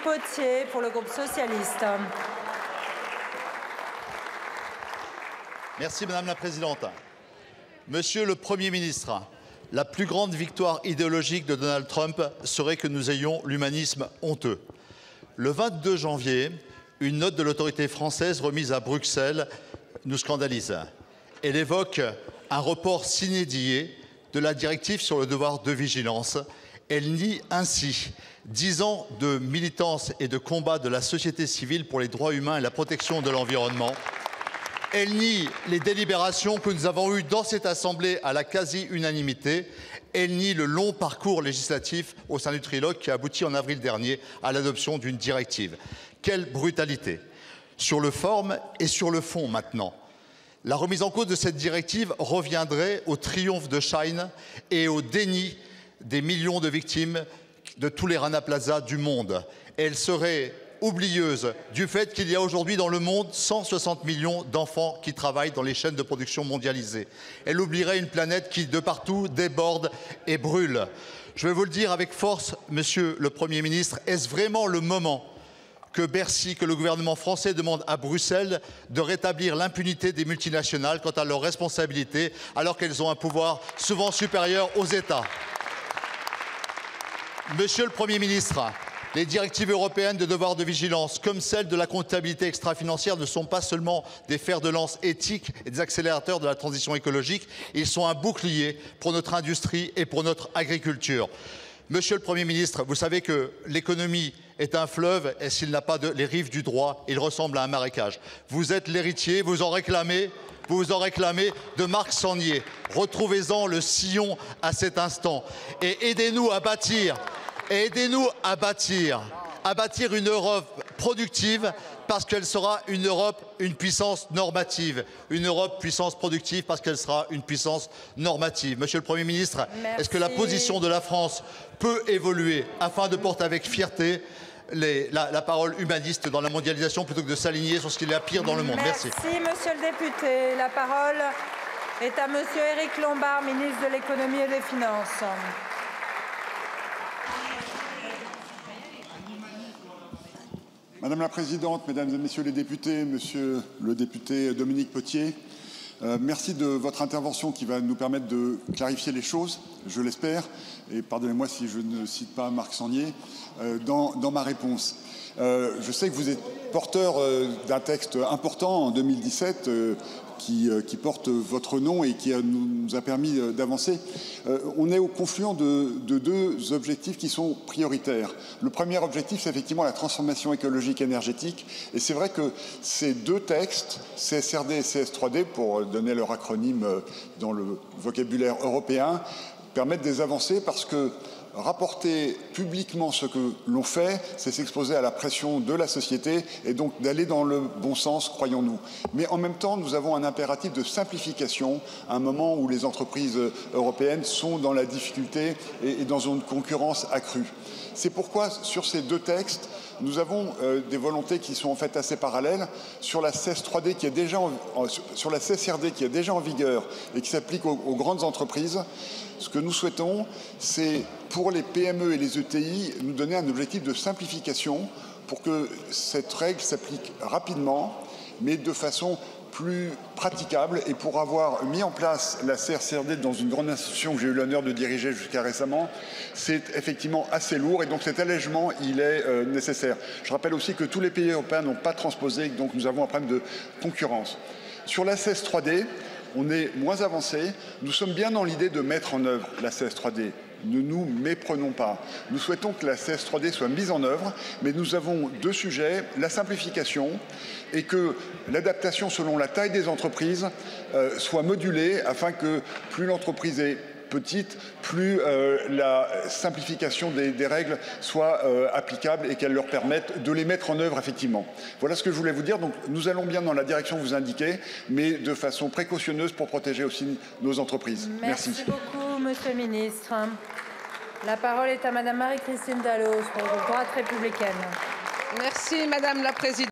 Potier pour le groupe socialiste. Merci Madame la Présidente. Monsieur le Premier ministre, la plus grande victoire idéologique de Donald Trump serait que nous ayons l'humanisme honteux. Le 22 janvier, une note de l'autorité française remise à Bruxelles nous scandalise. Elle évoque un report sine die de la directive sur le devoir de vigilance. Elle nie ainsi 10 ans de militance et de combat de la société civile pour les droits humains et la protection de l'environnement. Elle nie les délibérations que nous avons eues dans cette Assemblée à la quasi-unanimité. Elle nie le long parcours législatif au sein du trilogue qui a abouti en avril dernier à l'adoption d'une directive. Quelle brutalité! Sur le forme et sur le fond maintenant. La remise en cause de cette directive reviendrait au triomphe de Schein et au déni des millions de victimes de tous les Rana Plaza du monde. Elle serait oublieuse du fait qu'il y a aujourd'hui dans le monde 160 millions d'enfants qui travaillent dans les chaînes de production mondialisées. Elle oublierait une planète qui, de partout, déborde et brûle. Je vais vous le dire avec force, Monsieur le Premier ministre, est-ce vraiment le moment que Bercy, que le gouvernement français demande à Bruxelles de rétablir l'impunité des multinationales quant à leurs responsabilités, alors qu'elles ont un pouvoir souvent supérieur aux États? Monsieur le Premier ministre, les directives européennes de devoir de vigilance, comme celle de la comptabilité extra-financière, ne sont pas seulement des fers de lance éthiques et des accélérateurs de la transition écologique, ils sont un bouclier pour notre industrie et pour notre agriculture. Monsieur le Premier ministre, vous savez que l'économie est un fleuve et s'il n'a pas les rives du droit, il ressemble à un marécage. Vous êtes l'héritier, vous en réclamez de Marc Sangnier. Retrouvez-en le sillon à cet instant et aidez-nous à bâtir une Europe productive parce qu'elle sera une Europe, une puissance normative. Une Europe puissance productive parce qu'elle sera une puissance normative. Monsieur le Premier ministre, est-ce que la position de la France peut évoluer afin de porter avec fierté la parole humaniste dans la mondialisation plutôt que de s'aligner sur ce qu'il y a pire dans le monde? Merci. Merci, monsieur le député. La parole est à monsieur Éric Lombard, ministre de l'économie et des finances. Madame la Présidente, Mesdames et Messieurs les députés, Monsieur le député Dominique Potier, merci de votre intervention qui va nous permettre de clarifier les choses, je l'espère, et pardonnez-moi si je ne cite pas Marc Sangnier dans ma réponse. Je sais que vous êtes porteur d'un texte important en 2017 qui porte votre nom et qui nous a permis d'avancer. On est au confluent de deux objectifs qui sont prioritaires. Le premier objectif, c'est effectivement la transformation écologique énergétique. Et c'est vrai que ces deux textes, CSRD et CS3D, pour donner leur acronyme dans le vocabulaire européen, permettent des avancées parce que rapporter publiquement ce que l'on fait, c'est s'exposer à la pression de la société et donc d'aller dans le bon sens, croyons-nous. Mais en même temps, nous avons un impératif de simplification à un moment où les entreprises européennes sont dans la difficulté et dans une concurrence accrue. C'est pourquoi, sur ces deux textes, nous avons des volontés qui sont en fait assez parallèles. Sur la CS3D qui est déjà sur la CSRD qui est déjà en vigueur et qui s'applique aux grandes entreprises, ce que nous souhaitons, c'est pour les PME et les ETI, nous donner un objectif de simplification pour que cette règle s'applique rapidement, mais de façon plus praticable. Et pour avoir mis en place la CSRD dans une grande institution que j'ai eu l'honneur de diriger jusqu'à récemment, c'est effectivement assez lourd et donc cet allègement, il est nécessaire. Je rappelle aussi que tous les pays européens n'ont pas transposé, donc nous avons un problème de concurrence. Sur la CS3D, on est moins avancé. Nous sommes bien dans l'idée de mettre en œuvre la CS3D. Ne nous méprenons pas. Nous souhaitons que la CS3D soit mise en œuvre, mais nous avons deux sujets, la simplification et que l'adaptation selon la taille des entreprises soit modulée afin que plus l'entreprise est petite, plus la simplification des règles soit applicable et qu'elle leur permette de les mettre en œuvre effectivement. Voilà ce que je voulais vous dire. Donc nous allons bien dans la direction que vous indiquez, mais de façon précautionneuse pour protéger aussi nos entreprises. Merci beaucoup, Monsieur le Ministre. La parole est à Madame Marie-Christine Dalloz pour le groupe Droite républicaine. Merci Madame la Présidente.